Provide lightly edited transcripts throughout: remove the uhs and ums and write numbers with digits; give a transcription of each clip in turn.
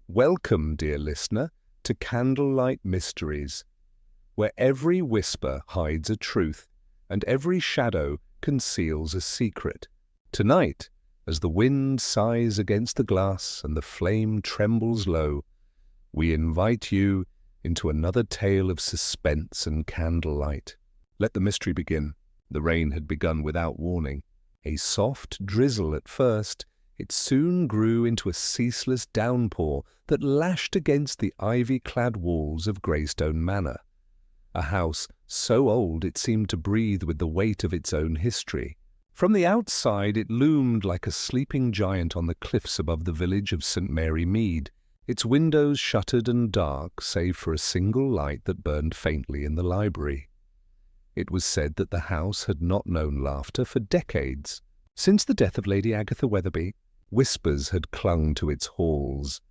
Welcome, dear listener, to Candlelight Mysteries, where every whisper hides a truth and every shadow conceals a secret. Tonight, as the wind sighs against the glass and the flame trembles low, we invite you into another tale of suspense and candlelight. Let the mystery begin. The rain had begun without warning. A soft drizzle at first, it soon grew into a ceaseless downpour that lashed against the ivy-clad walls of Greystone Manor, a house so old it seemed to breathe with the weight of its own history. From the outside it loomed like a sleeping giant on the cliffs above the village of St. Mary Mead, its windows shuttered and dark save for a single light that burned faintly in the library. It was said that the house had not known laughter for decades. Since the death of Lady Agatha Weatherby, whispers had clung to its halls,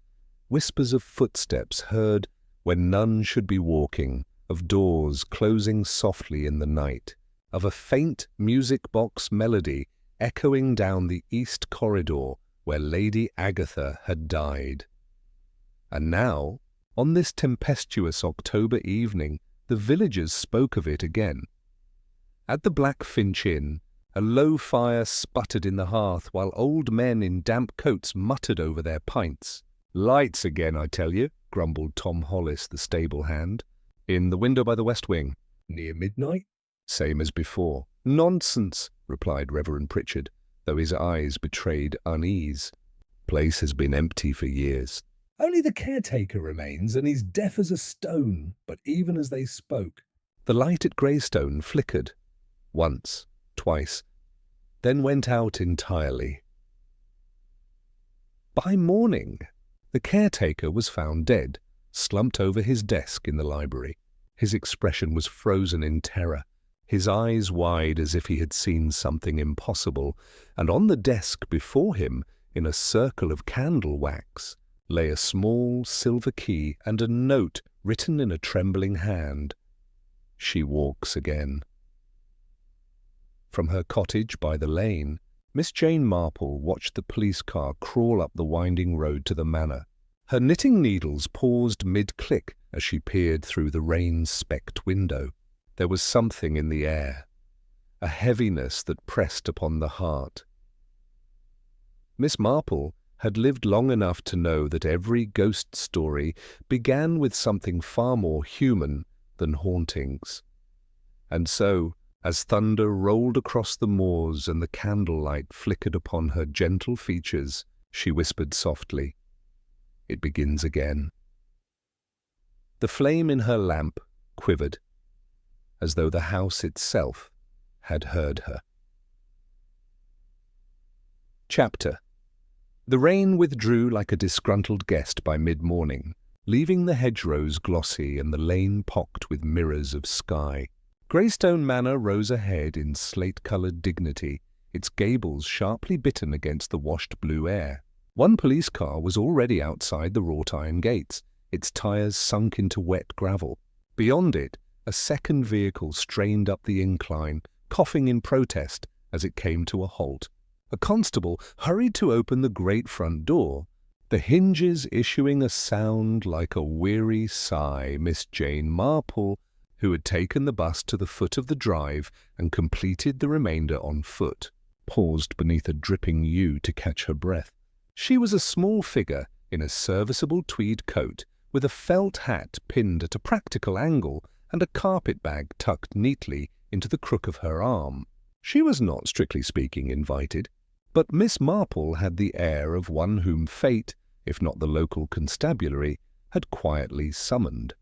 whispers of footsteps heard when none should be walking, of doors closing softly in the night, of a faint music box melody echoing down the east corridor where Lady Agatha had died. And now, on this tempestuous October evening, the villagers spoke of it again. At the Black Finch Inn, a low fire sputtered in the hearth while old men in damp coats muttered over their pints. "Lights again, I tell you," grumbled Tom Hollis, the stable hand. "In the window by the west wing." "Near midnight?" "Same as before." "Nonsense," replied Reverend Pritchard, though his eyes betrayed unease. "Place has been empty for years." "Only the caretaker remains, and he's deaf as a stone." But even as they spoke, the light at Greystone flickered, once, twice, then went out entirely. By morning, the caretaker was found dead, slumped over his desk in the library. His expression was frozen in terror, his eyes wide as if he had seen something impossible, and on the desk before him, in a circle of candle wax, lay a small silver key and a note written in a trembling hand. "She walks again." From her cottage by the lane, Miss Jane Marple watched the police car crawl up the winding road to the manor. Her knitting needles paused mid-click as she peered through the rain-specked window. There was something in the air, a heaviness that pressed upon the heart. Miss Marple had lived long enough to know that every ghost story began with something far more human than hauntings. And so, as thunder rolled across the moors and the candlelight flickered upon her gentle features, she whispered softly, "It begins again." The flame in her lamp quivered, as though the house itself had heard her. Chapter. The rain withdrew like a disgruntled guest by mid-morning, leaving the hedgerows glossy and the lane pocked with mirrors of sky. Greystone Manor rose ahead in slate-coloured dignity, its gables sharply bitten against the washed blue air. One police car was already outside the wrought-iron gates, its tyres sunk into wet gravel. Beyond it, a second vehicle strained up the incline, coughing in protest as it came to a halt. A constable hurried to open the great front door, the hinges issuing a sound like a weary sigh. Miss Jane Marple, who had taken the bus to the foot of the drive and completed the remainder on foot, paused beneath a dripping yew to catch her breath. She was a small figure in a serviceable tweed coat, with a felt hat pinned at a practical angle and a carpet bag tucked neatly into the crook of her arm. She was not, strictly speaking, invited, but Miss Marple had the air of one whom fate, if not the local constabulary, had quietly summoned.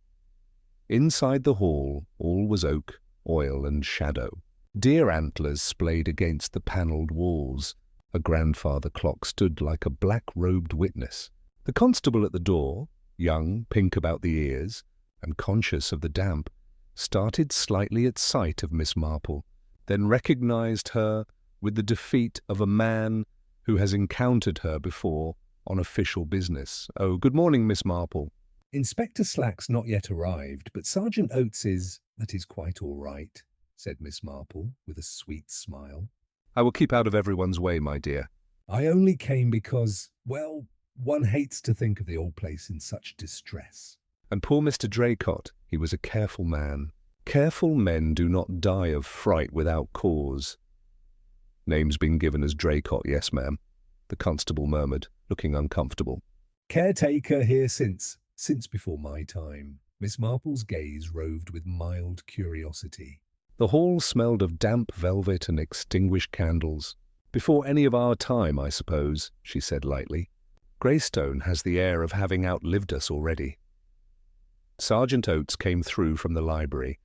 Inside the hall, all was oak, oil, and shadow. Deer antlers splayed against the panelled walls. A grandfather clock stood like a black-robed witness. The constable at the door, young, pink about the ears, and conscious of the damp, started slightly at sight of Miss Marple, then recognized her with the defeat of a man who has encountered her before on official business. "Oh, good morning, Miss Marple." "Inspector Slack's not yet arrived, but Sergeant Oates is—" "That is quite all right," said Miss Marple with a sweet smile. "I will keep out of everyone's way, my dear." "I only came because, well, One hates to think of the old place in such distress. And poor Mr. Draycott, he was a careful man. Careful men do not die of fright without cause. Name's been given as Draycott, yes, ma'am, the constable murmured, looking uncomfortable. Caretaker here since before my time. Miss Marple's gaze roved with mild curiosity. The hall smelled of damp velvet and extinguished candles. Before any of our time, I suppose, she said lightly. Greystone has the air of having outlived us already. Sergeant Oates came through from the library,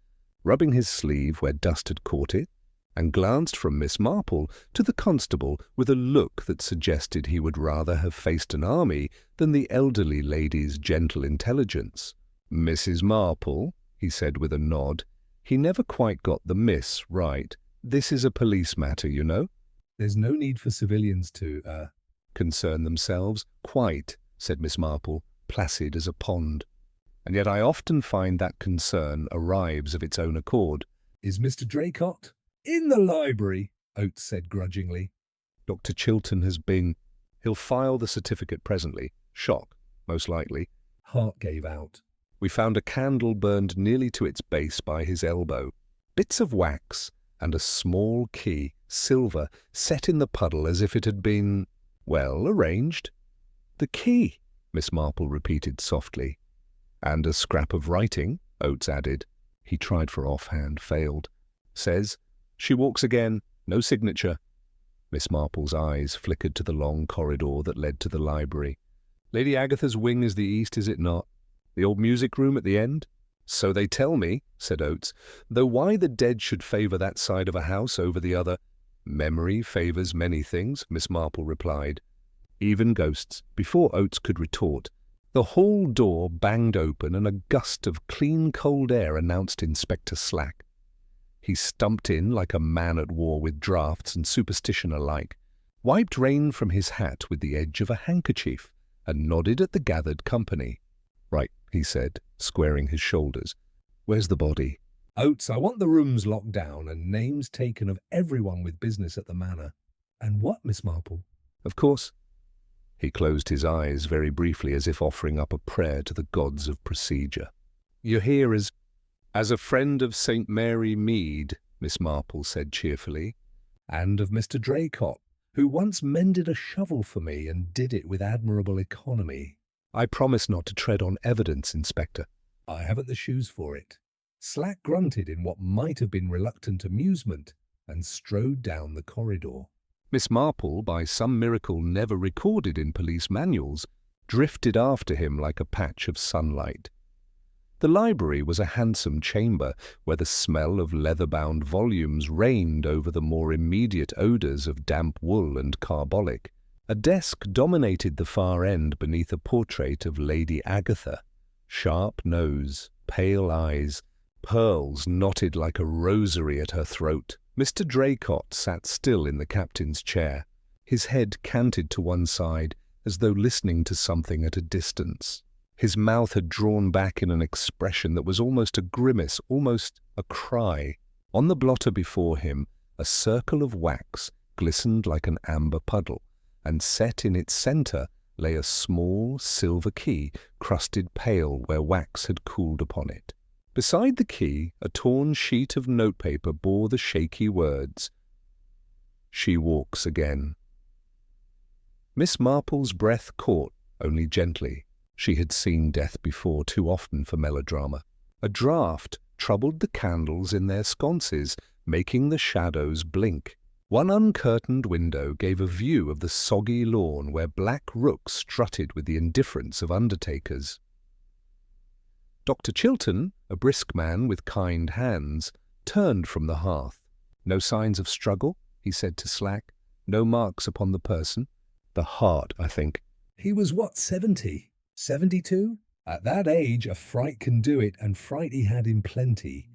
rubbing his sleeve where dust had caught it, and glanced from Miss Marple to the constable with a look that suggested he would rather have faced an army than the elderly lady's gentle intelligence. "Mrs. Marple," he said with a nod. He never quite got the miss right. "This is a police matter, you know." There's no need for civilians to, concern themselves. "Quite," said Miss Marple, placid as a pond. "And yet I often find that concern arrives of its own accord." Is Mr. Draycott? In the library, Oates said grudgingly. "Dr. Chilton has been. He'll file the certificate presently. Shock, most likely." Hart gave out. We found a candle burned nearly to its base by his elbow. Bits of wax and a small key, silver, set in the puddle as if it had been, well, arranged. "The key," Miss Marple repeated softly. "And a scrap of writing," Oates added. He tried for offhand, failed. "Says, 'She walks again, no signature.'" Miss Marple's eyes flickered to the long corridor that led to the library. "Lady Agatha's wing is the east, is it not? The old music room at the end?" "So they tell me," said Oates, "though why the dead should favour that side of a house over the other—" "Memory favours many things," Miss Marple replied. "Even ghosts." Before Oates could retort, the hall door banged open and a gust of clean cold air announced Inspector Slack. He stumped in like a man at war with draughts and superstition alike, wiped rain from his hat with the edge of a handkerchief, and nodded at the gathered company. "Right," he said, squaring his shoulders. "Where's the body?" "Oates, I want the rooms locked down and names taken of everyone with business at the manor." "And what, Miss Marple?" "Of course." He closed his eyes very briefly as if offering up a prayer to the gods of procedure. "You're here as a friend of St. Mary Mead," Miss Marple said cheerfully. "And of Mr. Draycott, who once mended a shovel for me and did it with admirable economy." "I promise not to tread on evidence, Inspector." "I haven't the shoes for it." Slack grunted in what might have been reluctant amusement and strode down the corridor. Miss Marple, by some miracle never recorded in police manuals, drifted after him like a patch of sunlight. The library was a handsome chamber where the smell of leather-bound volumes reigned over the more immediate odours of damp wool and carbolic. A desk dominated the far end beneath a portrait of Lady Agatha. Sharp nose, pale eyes, pearls knotted like a rosary at her throat. Mr. Draycott sat still in the captain's chair, his head canted to one side as though listening to something at a distance. His mouth had drawn back in an expression that was almost a grimace, almost a cry. On the blotter before him, a circle of wax glistened like an amber puddle, and set in its centre lay a small silver key, crusted pale where wax had cooled upon it. Beside the key, a torn sheet of notepaper bore the shaky words, "She walks again." Miss Marple's breath caught, only gently. She had seen death before too often for melodrama. A draught troubled the candles in their sconces, making the shadows blink. One uncurtained window gave a view of the soggy lawn where black rooks strutted with the indifference of undertakers. Dr. Chilton, a brisk man with kind hands, turned from the hearth. "No signs of struggle?" he said to Slack. "No marks upon the person?" "The heart, I think." "He was what, 70? 72? At that age, a fright can do it, and fright he had in plenty."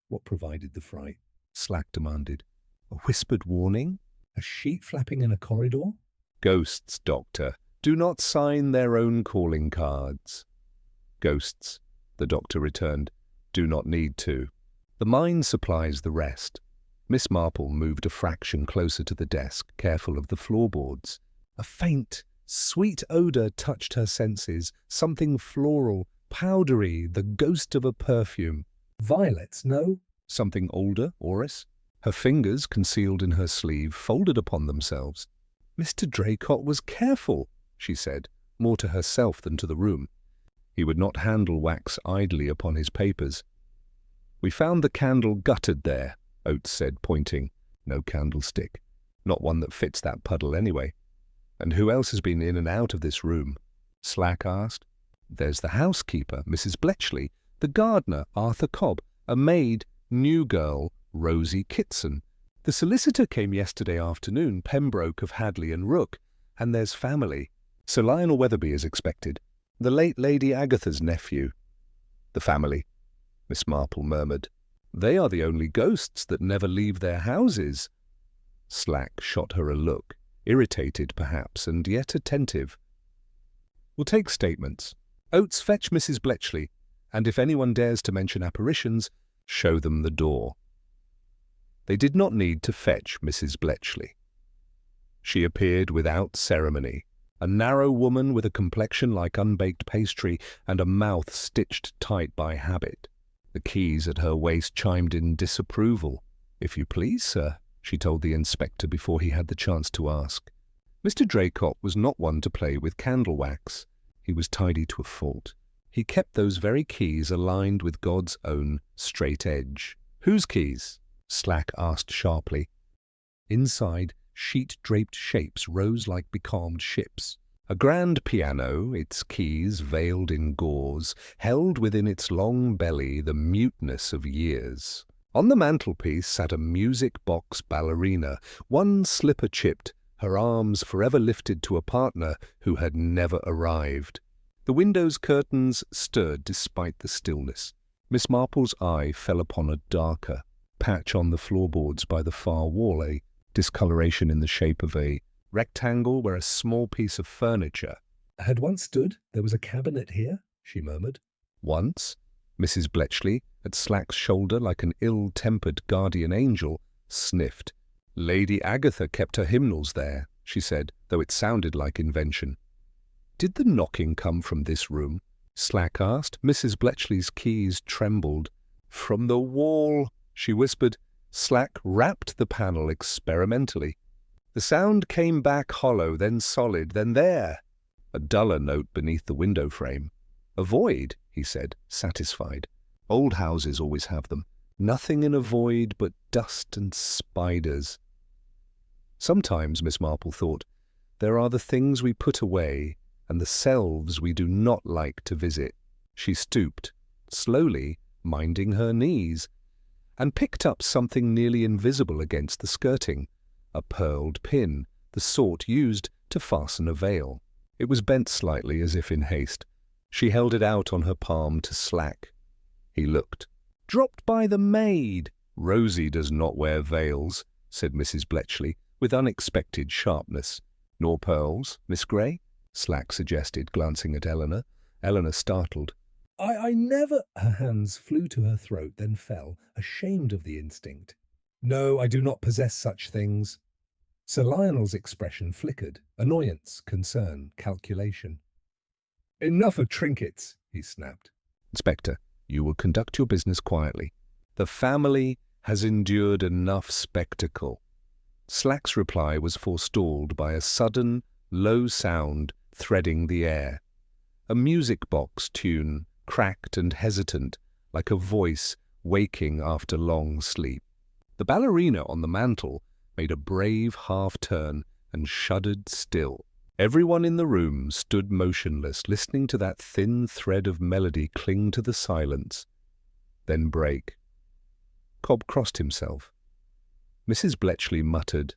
"What provided the fright?" Slack demanded. "A whispered warning?" "A sheet flapping in a corridor?" "Ghosts, Doctor, do not sign their own calling cards." "Ghosts," the doctor returned, "do not need to. The mind supplies the rest." Miss Marple moved a fraction closer to the desk, careful of the floorboards. "A faint, Sweet odour touched her senses, something floral, powdery, the ghost of a perfume. Violets, no? Something older, Oris. Her fingers, concealed in her sleeve, folded upon themselves. Mr. Draycott was careful, she said, more to herself than to the room. He would not handle wax idly upon his papers. We found the candle guttered there, Oates said, pointing. No candlestick. Not one that fits that puddle anyway. And who else has been in and out of this room? Slack asked. There's the housekeeper, Mrs. Bletchley, the gardener, Arthur Cobb, a maid, new girl, Rosie Kitson. The solicitor came yesterday afternoon, Pembroke of Hadley and Rook, and there's family. Sir Lionel Weatherby is expected, the late Lady Agatha's nephew. The family, Miss Marple murmured. They are the only ghosts that never leave their houses. Slack shot her a look, irritated perhaps, and yet attentive. We'll take statements. Oates, fetch Mrs. Bletchley, and if anyone dares to mention apparitions, show them the door. They did not need to fetch Mrs. Bletchley. She appeared without ceremony, a narrow woman with a complexion like unbaked pastry and a mouth stitched tight by habit. The keys at her waist chimed in disapproval. "If you please, sir," she told the inspector before he had the chance to ask. Mr. Draycott was not one to play with candle wax. He was tidy to a fault. He kept those very keys aligned with God's own straight edge. "Whose keys?" Slack asked sharply. Inside, sheet-draped shapes rose like becalmed ships. A grand piano, its keys veiled in gauze, held within its long belly the muteness of years. On the mantelpiece sat a music-box ballerina, one slipper chipped, her arms forever lifted to a partner who had never arrived. The window's curtains stirred despite the stillness. Miss Marple's eye fell upon a darker patch on the floorboards by the far wall, a discoloration in the shape of a rectangle where a small piece of furniture had once stood. There was a cabinet here, she murmured. Once, Mrs. Bletchley, at Slack's shoulder like an ill-tempered guardian angel, sniffed. Lady Agatha kept her hymnals there, she said, though it sounded like invention. Did the knocking come from this room? Slack asked. Mrs. Bletchley's keys trembled. From the wall, she whispered. Slack rapped the panel experimentally. The sound came back hollow, then solid, then there. A duller note beneath the window frame. A void, he said, satisfied. Old houses always have them. Nothing in a void but dust and spiders. Sometimes, Miss Marple thought, there are the things we put away and the selves we do not like to visit. She stooped, slowly, minding her knees, and picked up something nearly invisible against the skirting, a pearled pin, the sort used to fasten a veil. It was bent slightly as if in haste. She held it out on her palm to Slack. He looked. Dropped by the maid. Rosie does not wear veils, said Mrs. Bletchley, with unexpected sharpness. Nor pearls, Miss Grey? Slack suggested, glancing at Eleanor. Eleanor startled. I never... Her hands flew to her throat, then fell, ashamed of the instinct. No, I do not possess such things. Sir Lionel's expression flickered. Annoyance, concern, calculation. Enough of trinkets, he snapped. Inspector, you will conduct your business quietly. The family has endured enough spectacle. Slack's reply was forestalled by a sudden, low sound threading the air. A music box tune, cracked and hesitant, like a voice waking after long sleep. The ballerina on the mantel made a brave half-turn and shuddered still. Everyone in the room stood motionless, listening to that thin thread of melody cling to the silence, then break. Cobb crossed himself. Mrs. Bletchley muttered,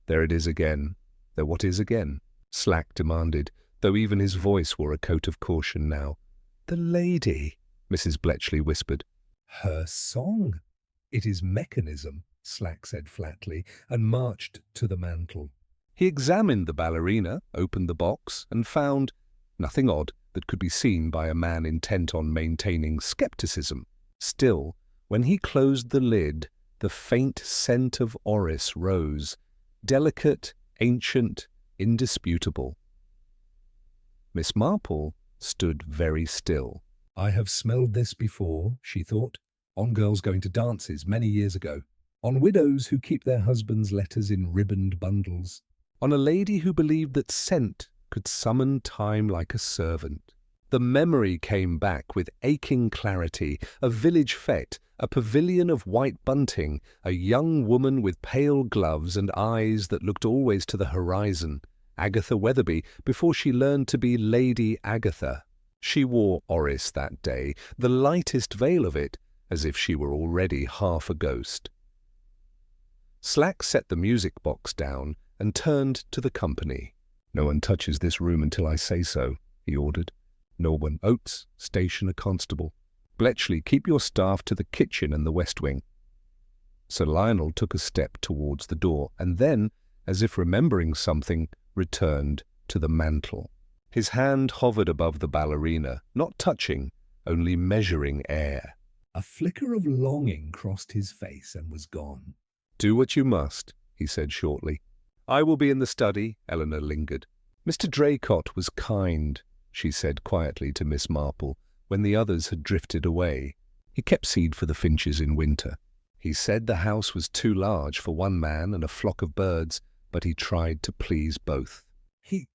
"There it is again." "There what is again?" Slack demanded, though even his voice wore a coat of caution now. "The lady," Mrs. Bletchley whispered. Her song. It is mechanism, Slack said flatly, and marched to the mantel. He examined the ballerina, opened the box, and found nothing odd that could be seen by a man intent on maintaining skepticism. Still, when he closed the lid, the faint scent of orris rose, delicate, ancient, indisputable. Miss Marple stood very still. I have smelled this before, she thought, on girls going to dances many years ago, on widows who keep their husbands' letters in ribboned bundles, On a lady who believed that scent could summon time like a servant. The memory came back with aching clarity, a village fete, a pavilion of white bunting, a young woman with pale gloves and eyes that looked always to the horizon, Agatha Weatherby, before she learned to be Lady Agatha. She wore orris that day, the lightest veil of it, as if she were already half a ghost. Slack set the music box down and turned to the company. "No one touches this room until I say so," he ordered. "No one. Oates, station a constable. Bletchley, keep your staff to the kitchen and the west wing." Sir Lionel took a step towards the door, and then, as if remembering something, returned to the mantel. His hand hovered above the ballerina, not touching, only measuring air. A flicker of longing crossed his face and was gone. "Do what you must," he said shortly. "I will be in the study." Eleanor lingered. "Mr. Draycott was kind," she said quietly to Miss Marple, when the others had drifted away. "He kept seed for the finches in winter. He said the house was too large for one man and a flock of birds, but he tried to please both."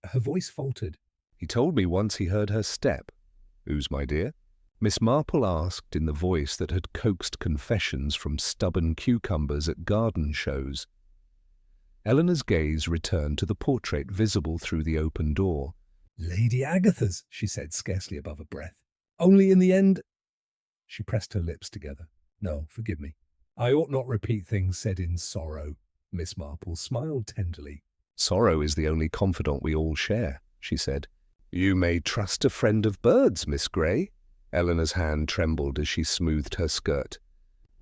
Her voice faltered. "He told me once he heard her step." "Whose, my dear?" Miss Marple asked in the voice that had coaxed confessions from stubborn cucumbers at garden shows. Eleanor's gaze returned to the portrait visible through the open door. "Lady Agatha's," she said, scarcely above a breath. "Only in the end—" She pressed her lips together. "No, forgive me. I ought not repeat things said in sorrow." Miss Marple smiled tenderly. "Sorrow is the only confidant we all share," she said. "You may trust a friend of birds, Miss Grey." Eleanor's hand trembled as she smoothed her skirt.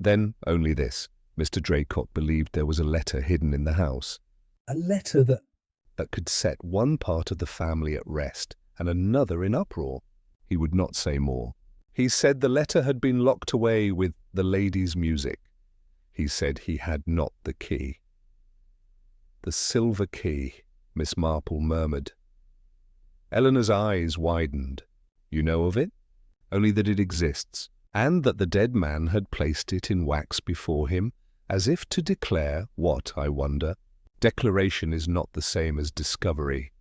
"Then only this. Mr. Draycott believed there was a letter hidden in the house." "A letter that—" "That could set one part of the family at rest and another in uproar." He would not say more. "He said the letter had been locked away with the lady's music. He said he had not the key." "The silver key," Miss Marple murmured. Eleanor's eyes widened. "You know of it?" "Only that it exists, and that the dead man had placed it in wax before him, as if to declare what, I wonder? Declaration is not the same as discovery."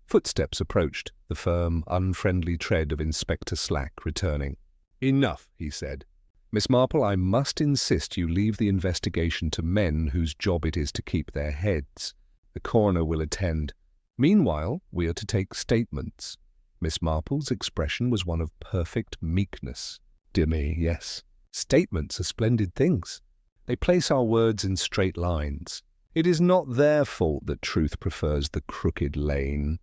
Footsteps approached, the firm, unfriendly tread of Inspector Slack returning. "Enough," he said. "Miss Marple, I must insist you leave the investigation to men whose job it is to keep their heads. The coroner will attend. Meanwhile, we are to take statements." Miss Marple's expression was one of perfect meekness. "Dear me, yes. Statements are splendid things. They place our words in straight lines. It is not their fault that truth prefers the crooked lane."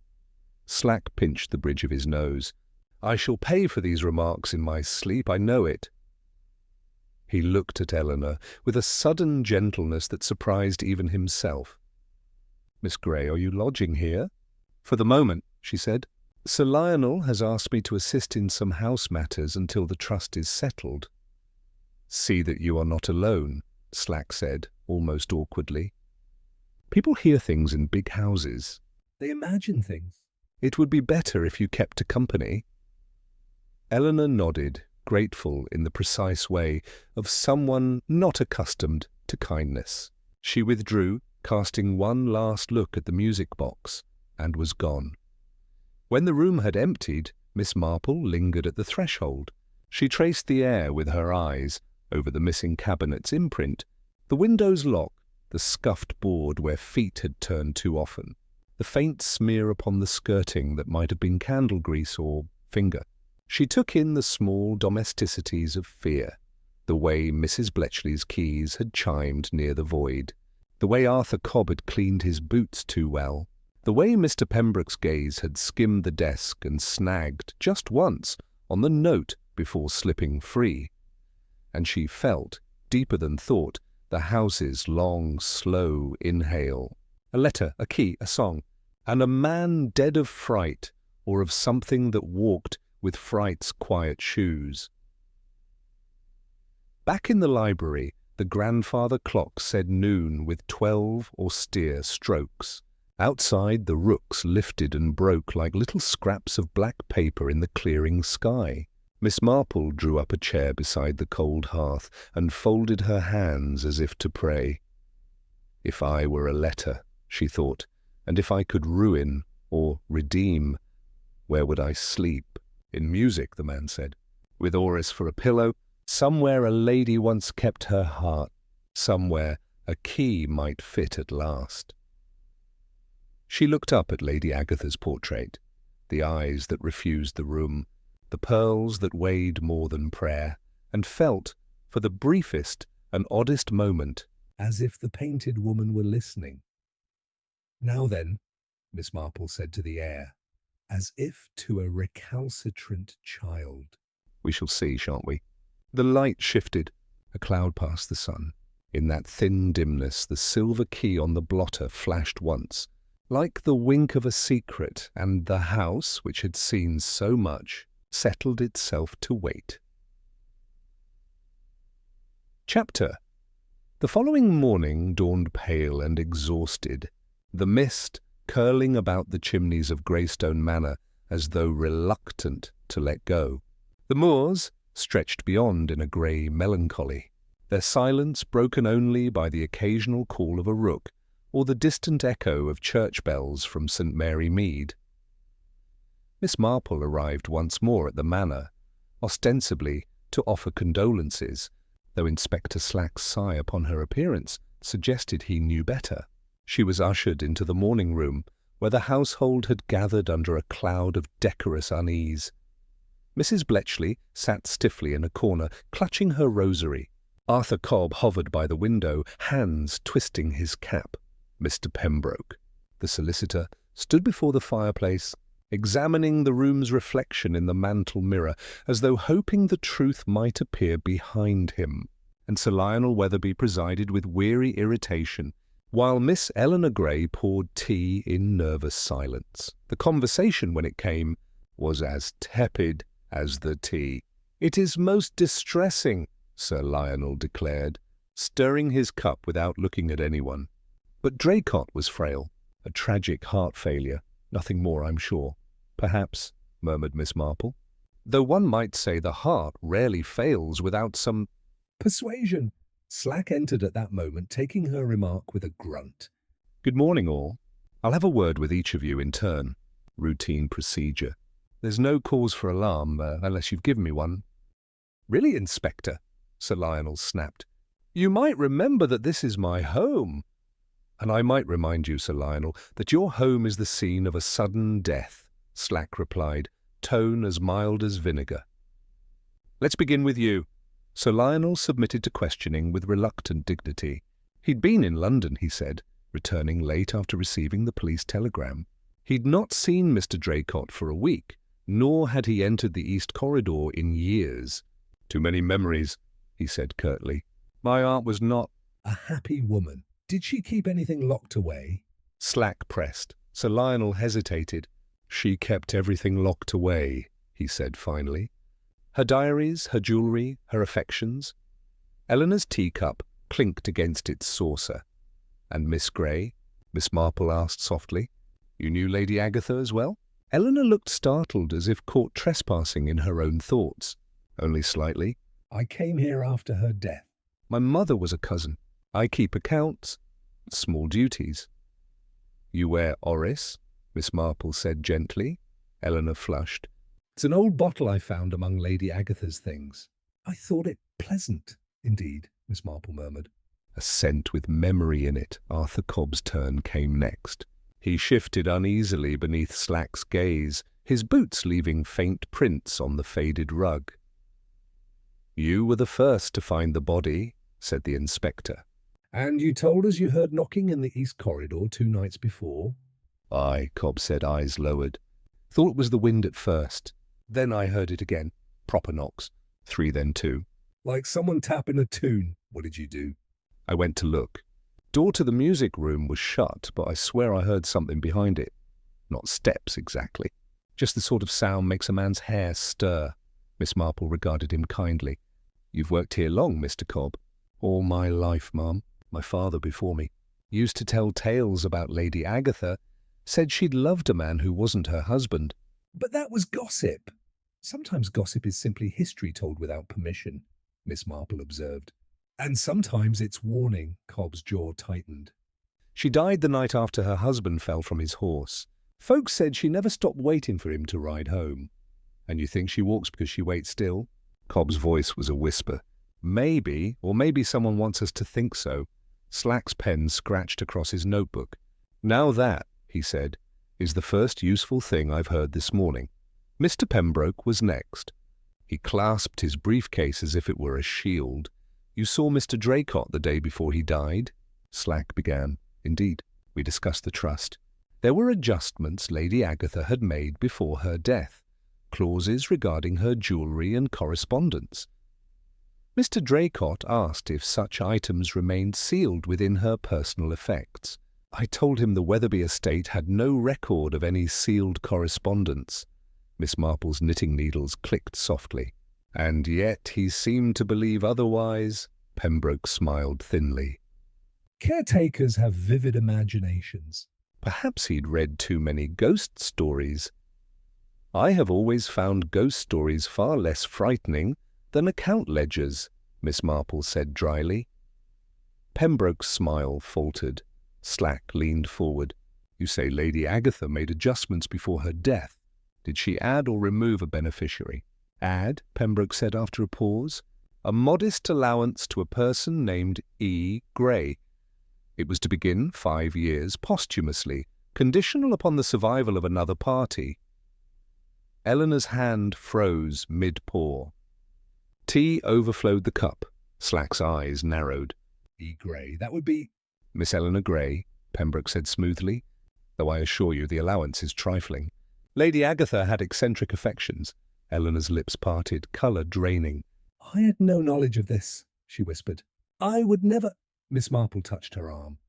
Slack pinched the bridge of his nose. "I shall pay for these remarks in my sleep, I know it." He looked at Eleanor with a sudden gentleness that surprised even himself. "Miss Grey, are you lodging here?" "For the moment," she said. "Sir Lionel has asked me to assist in some house matters until the trust is settled." "See that you are not alone," Slack said, almost awkwardly. "People hear things in big houses." "They imagine things." "It would be better if you kept a company." Eleanor nodded, grateful in the precise way of someone not accustomed to kindness. She withdrew, casting one last look at the music box, and was gone. When the room had emptied, Miss Marple lingered at the threshold. She traced the air with her eyes, over the missing cabinet's imprint, the window's lock, the scuffed board where feet had turned too often, the faint smear upon the skirting that might have been candle grease or finger. She took in the small domesticities of fear, the way Mrs. Bletchley's keys had chimed near the void, the way Arthur Cobb had cleaned his boots too well, the way Mr. Pembroke's gaze had skimmed the desk and snagged, just once, on the note before slipping free. And she felt, deeper than thought, the house's long, slow inhale. A letter, a key, a song, and a man dead of fright, or of something that walked with fright's quiet shoes. Back in the library, the grandfather clock said noon with 12 austere strokes, Outside, the rooks lifted and broke like little scraps of black paper in the clearing sky. Miss Marple drew up a chair beside the cold hearth and folded her hands as if to pray. If I were a letter, she thought, and if I could ruin or redeem, where would I sleep? In music, the man said. With Oris for a pillow, somewhere a lady once kept her heart, somewhere a key might fit at last. She looked up at Lady Agatha's portrait, the eyes that refused the room, the pearls that weighed more than prayer, and felt, for the briefest and oddest moment, as if the painted woman were listening. Now then, Miss Marple said to the air, as if to a recalcitrant child. We shall see, shan't we? The light shifted. A cloud passed the sun. In that thin dimness, the silver key on the blotter flashed once, like the wink of a secret, and the house, which had seen so much, settled itself to wait. Chapter. The following morning dawned pale and exhausted, the mist curling about the chimneys of Greystone Manor as though reluctant to let go. The moors stretched beyond in a grey melancholy, their silence broken only by the occasional call of a rook or the distant echo of church bells from St. Mary Mead. Miss Marple arrived once more at the manor, ostensibly to offer condolences, though Inspector Slack's sigh upon her appearance suggested he knew better. She was ushered into the morning room, where the household had gathered under a cloud of decorous unease. Mrs. Bletchley sat stiffly in a corner, clutching her rosary. Arthur Cobb hovered by the window, hands twisting his cap. Mr. Pembroke, the solicitor, stood before the fireplace, examining the room's reflection in the mantel mirror, as though hoping the truth might appear behind him, and Sir Lionel Weatherby presided with weary irritation, while Miss Eleanor Gray poured tea in nervous silence. The conversation, when it came, was as tepid as the tea. "It is most distressing," Sir Lionel declared, stirring his cup without looking at anyone. But Draycott was frail, a tragic heart failure, nothing more, I'm sure. "Perhaps," murmured Miss Marple, "though one might say the heart rarely fails without some persuasion." Slack entered at that moment, taking her remark with a grunt. "Good morning, all. I'll have a word with each of you in turn. Routine procedure. There's no cause for alarm, unless you've given me one." "Really, Inspector?" Sir Lionel snapped. "You might remember that this is my home." "And I might remind you, Sir Lionel, that your home is the scene of a sudden death," Slack replied, tone as mild as vinegar. "Let's begin with you." Sir Lionel submitted to questioning with reluctant dignity. He'd been in London, he said, returning late after receiving the police telegram. He'd not seen Mr. Draycott for a week, nor had he entered the East Corridor in years. "Too many memories," he said curtly. "My aunt was not—" "A happy woman. Did she keep anything locked away?" Slack pressed. Sir Lionel hesitated. "She kept everything locked away," he said finally. "Her diaries, her jewellery, her affections." Eleanor's teacup clinked against its saucer. "And Miss Gray?" Miss Marple asked softly. "You knew Lady Agatha as well?" Eleanor looked startled, as if caught trespassing in her own thoughts. "Only slightly." "I came here after her death." "My mother was a cousin. I keep accounts, small duties." "You wear Oris?" Miss Marple said gently. Eleanor flushed. "It's an old bottle I found among Lady Agatha's things. I thought it pleasant, indeed," Miss Marple murmured. A scent with memory in it. Arthur Cobb's turn came next. He shifted uneasily beneath Slack's gaze, his boots leaving faint prints on the faded rug. "You were the first to find the body," said the inspector. "And you told us you heard knocking in the East Corridor 2 nights before?" "Aye," Cobb said, eyes lowered. "Thought it was the wind at first. Then I heard it again. Proper knocks. 3, then 2. "Like someone tapping a tune. What did you do?" I went to look. Door to the music room was shut, but I swear I heard something behind it. Not steps exactly. Just the sort of sound makes a man's hair stir." Miss Marple regarded him kindly. "You've worked here long, Mr. Cobb?" "All my life, ma'am. My father before me. Used to tell tales about Lady Agatha, Said she'd loved a man who wasn't her husband. But that was gossip. Sometimes gossip is simply history told without permission, Miss Marple observed. And sometimes it's warning, Cobb's jaw tightened. She died the night after her husband fell from his horse. Folks said she never stopped waiting for him to ride home. And you think she walks because she waits still? Cobb's voice was a whisper. Maybe, or maybe someone wants us to think so. Slack's pen scratched across his notebook. Now that, he said, is the first useful thing I've heard this morning. Mr. Pembroke was next. He clasped his briefcase as if it were a shield. You saw Mr. Draycott the day before he died? Slack began. Indeed, we discussed the trust. There were adjustments Lady Agatha had made before her death, clauses regarding her jewellery and correspondence. Mr. Draycott asked if such items remained sealed within her personal effects. I told him the Weatherby estate had no record of any sealed correspondence. Miss Marple's knitting needles clicked softly. And yet he seemed to believe otherwise. Pembroke smiled thinly. Caretakers have vivid imaginations. Perhaps he'd read too many ghost stories. I have always found ghost stories far less frightening than account ledgers, Miss Marple said dryly. Pembroke's smile faltered. Slack leaned forward. You say Lady Agatha made adjustments before her death. Did she add or remove a beneficiary? Add, Pembroke said after a pause. A modest allowance to a person named E. Grey. It was to begin 5 years posthumously, conditional upon the survival of another party. Eleanor's hand froze mid-pour. Tea overflowed the cup. Slack's eyes narrowed. E. Grey, that would be... Miss Eleanor Grey, Pembroke said smoothly, though I assure you the allowance is trifling. Lady Agatha had eccentric affections. Eleanor's lips parted, colour draining. I had no knowledge of this, she whispered. I would never... Miss Marple touched her arm.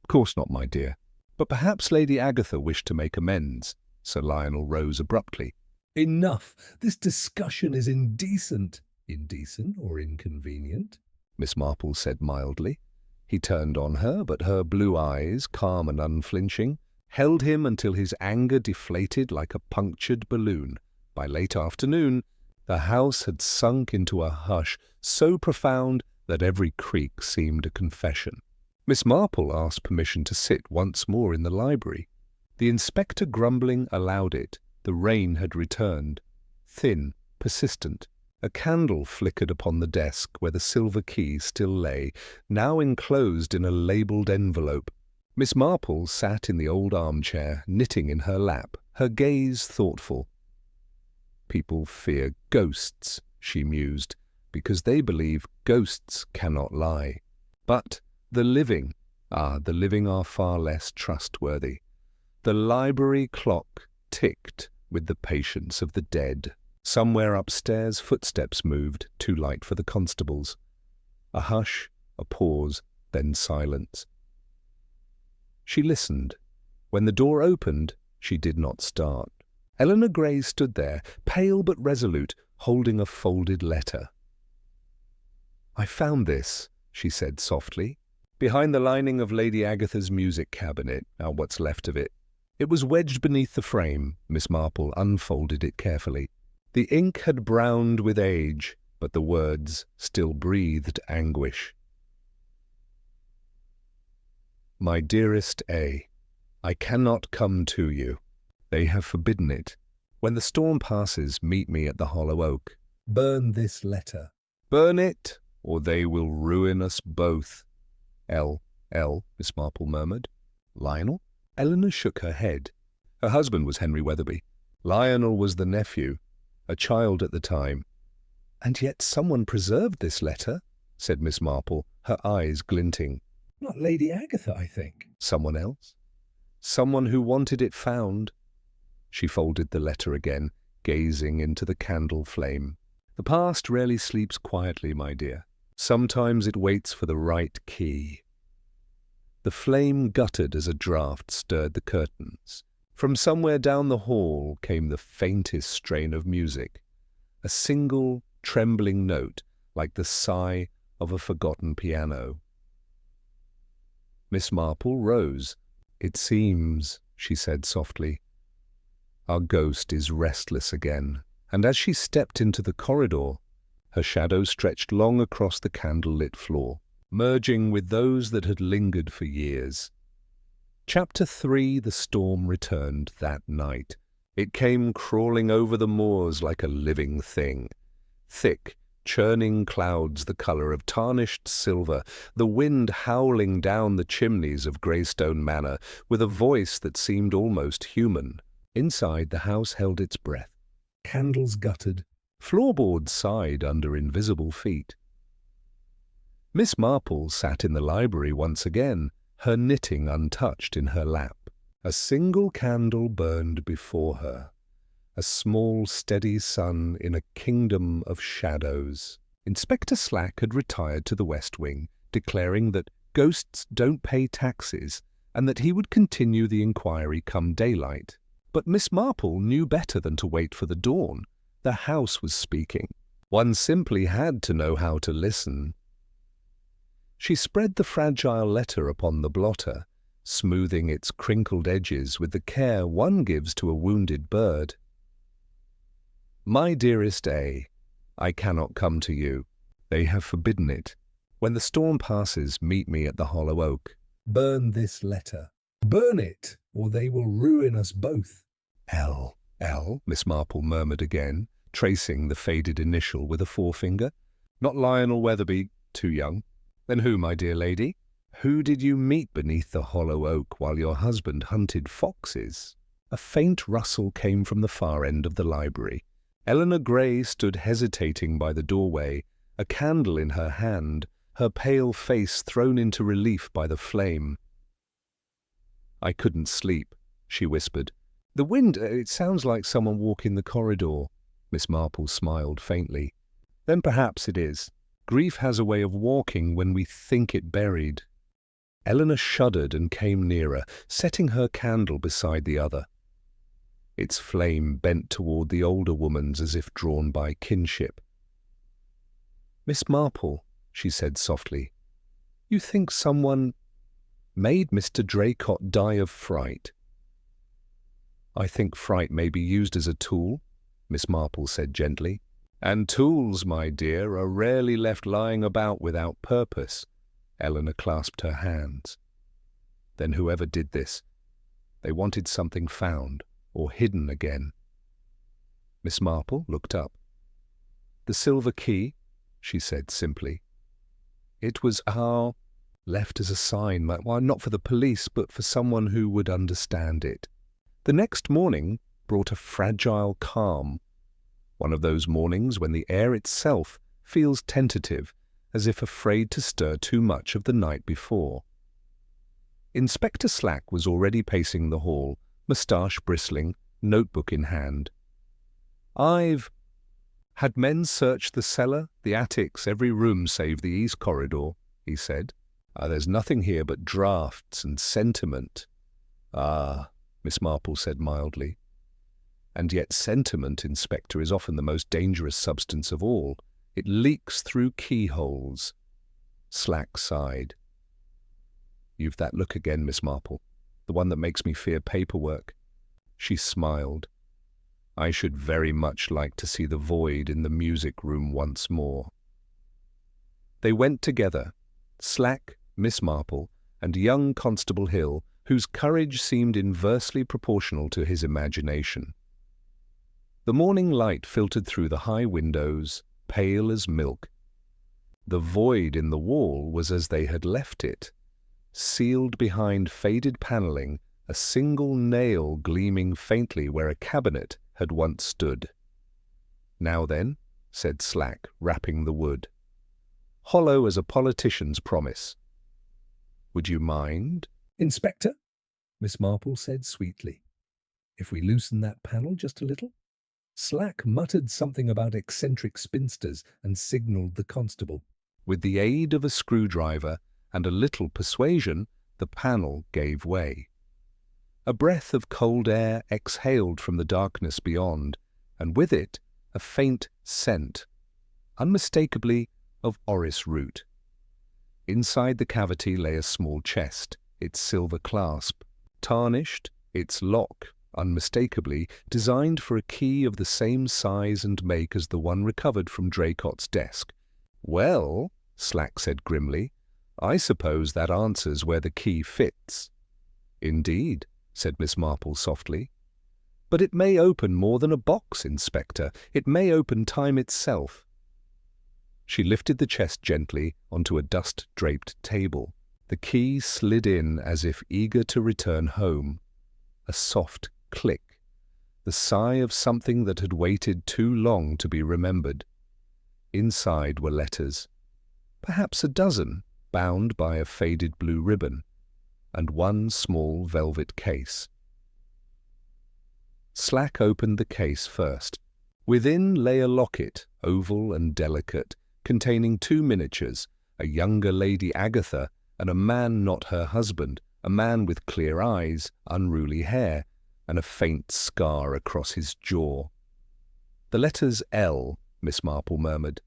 Of course not, my dear. But perhaps Lady Agatha wished to make amends. Sir Lionel rose abruptly. Enough. This discussion is indecent. Indecent or inconvenient? Miss Marple said mildly. He turned on her, but her blue eyes, calm and unflinching, held him until his anger deflated like a punctured balloon. By late afternoon, the house had sunk into a hush so profound that every creak seemed a confession. Miss Marple asked permission to sit once more in the library. The inspector grumbling allowed it. The rain had returned. Thin, persistent. A candle flickered upon the desk where the silver key still lay, now enclosed in a labelled envelope. Miss Marple sat in the old armchair, knitting in her lap, her gaze thoughtful. People fear ghosts, she mused, because they believe ghosts cannot lie. But the living are far less trustworthy. The library clock ticked with the patience of the dead. Somewhere upstairs footsteps moved, too light for the constables. A hush, a pause, then silence. She listened. When the door opened, she did not start. Eleanor Grey stood there, pale but resolute, holding a folded letter. I found this, she said softly, behind the lining of Lady Agatha's music cabinet, now what's left of it. It was wedged beneath the frame. Miss Marple unfolded it carefully. The ink had browned with age, but the words still breathed anguish. My dearest A, I cannot come to you. They have forbidden it. When the storm passes, meet me at the Hollow Oak. Burn this letter. Burn it, or they will ruin us both. Miss Marple murmured. Lionel? Eleanor shook her head. Her husband was Henry Weatherby. Lionel was the nephew, a child at the time. And yet someone preserved this letter, said Miss Marple, her eyes glinting. Not Lady Agatha, I think. Someone else? Someone who wanted it found? She folded the letter again, gazing into the candle flame. The past rarely sleeps quietly, my dear. Sometimes it waits for the right key. The flame guttered as a draught stirred the curtains. From somewhere down the hall came the faintest strain of music, a single, trembling note like the sigh of a forgotten piano. Miss Marple rose. It seems, she said softly. Our ghost is restless again, and as she stepped into the corridor, her shadow stretched long across the candlelit floor, merging with those that had lingered for years. Chapter 3. The storm returned that night. It came crawling over the moors like a living thing. Thick, churning clouds the colour of tarnished silver, the wind howling down the chimneys of Greystone Manor with a voice that seemed almost human. Inside, the house held its breath. Candles guttered. Floorboards sighed under invisible feet. Miss Marple sat in the library once again, her knitting untouched in her lap. A single candle burned before her, a small, steady sun in a kingdom of shadows. Inspector Slack had retired to the West Wing, declaring that ghosts don't pay taxes and that he would continue the inquiry come daylight. But Miss Marple knew better than to wait for the dawn. The house was speaking. One simply had to know how to listen. She spread the fragile letter upon the blotter, smoothing its crinkled edges with the care one gives to a wounded bird. My dearest A, I cannot come to you. They have forbidden it. When the storm passes, meet me at the hollow oak. Burn this letter. Burn it, or they will ruin us both. L. Miss Marple murmured again, tracing the faded initial with a forefinger. Not Lionel Weatherby, too young. Then who, my dear lady? Who did you meet beneath the hollow oak while your husband hunted foxes? A faint rustle came from the far end of the library. Eleanor Gray stood hesitating by the doorway, a candle in her hand, her pale face thrown into relief by the flame. I couldn't sleep, she whispered. The wind, it sounds like someone walking the corridor. Miss Marple smiled faintly. Then perhaps it is. Grief has a way of walking when we think it buried. Eleanor shuddered and came nearer, setting her candle beside the other. Its flame bent toward the older woman's as if drawn by kinship. Miss Marple, she said softly, you think someone made Mr. Draycott die of fright? I think fright may be used as a tool, Miss Marple said gently. And tools, my dear, are rarely left lying about without purpose. Eleanor clasped her hands. Then whoever did this, they wanted something found or hidden again. Miss Marple looked up. The silver key, she said simply. It was left as a sign, not for the police, but for someone who would understand it. The next morning brought a fragile calm, one of those mornings when the air itself feels tentative, as if afraid to stir too much of the night before. Inspector Slack was already pacing the hall, moustache bristling, notebook in hand. I've had men search the cellar, the attics, every room save the east corridor, he said. There's nothing here but drafts and sentiment. Miss Marple said mildly. And yet sentiment, Inspector, is often the most dangerous substance of all. It leaks through keyholes. Slack sighed. You've that look again, Miss Marple, the one that makes me fear paperwork. She smiled. I should very much like to see the void in the music room once more. They went together, Slack, Miss Marple, and young Constable Hill, whose courage seemed inversely proportional to his imagination. The morning light filtered through the high windows, pale as milk. The void in the wall was as they had left it, sealed behind faded panelling, a single nail gleaming faintly where a cabinet had once stood. Now then, said Slack, rapping the wood. Hollow as a politician's promise. Would you mind? Inspector, Miss Marple said sweetly, if we loosen that panel just a little? Slack muttered something about eccentric spinsters and signalled the constable. With the aid of a screwdriver and a little persuasion, the panel gave way. A breath of cold air exhaled from the darkness beyond, and with it a faint scent, unmistakably of orris root. Inside the cavity lay a small chest, its silver clasp, tarnished its lock, unmistakably, designed for a key of the same size and make as the one recovered from Draycott's desk. "Well," Slack said grimly, "I suppose that answers where the key fits." "Indeed," said Miss Marple softly. "But it may open more than a box, Inspector. It may open time itself." She lifted the chest gently onto a dust-draped table. The key slid in as if eager to return home. A soft click, the sigh of something that had waited too long to be remembered. Inside were letters, perhaps a dozen, bound by a faded blue ribbon, and one small velvet case. Slack opened the case first. Within lay a locket, oval and delicate, containing two miniatures, a younger Lady Agatha and a man not her husband, a man with clear eyes, unruly hair, and a faint scar across his jaw. "The letters L," Miss Marple murmured.